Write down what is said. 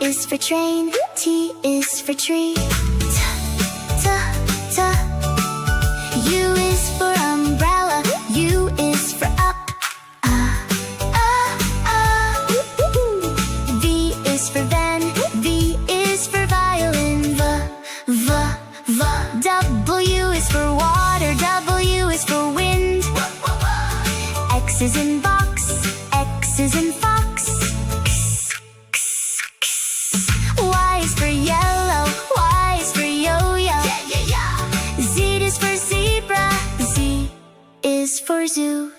is for train, T is for tree. T. U is for umbrella, U is for up. V is for van, V is for violin. V. W is for water, W is for wind. X is in box, X is in fox. Y is for yellow, Y is for yo-yo. Z is for zebra, Z is for zoo.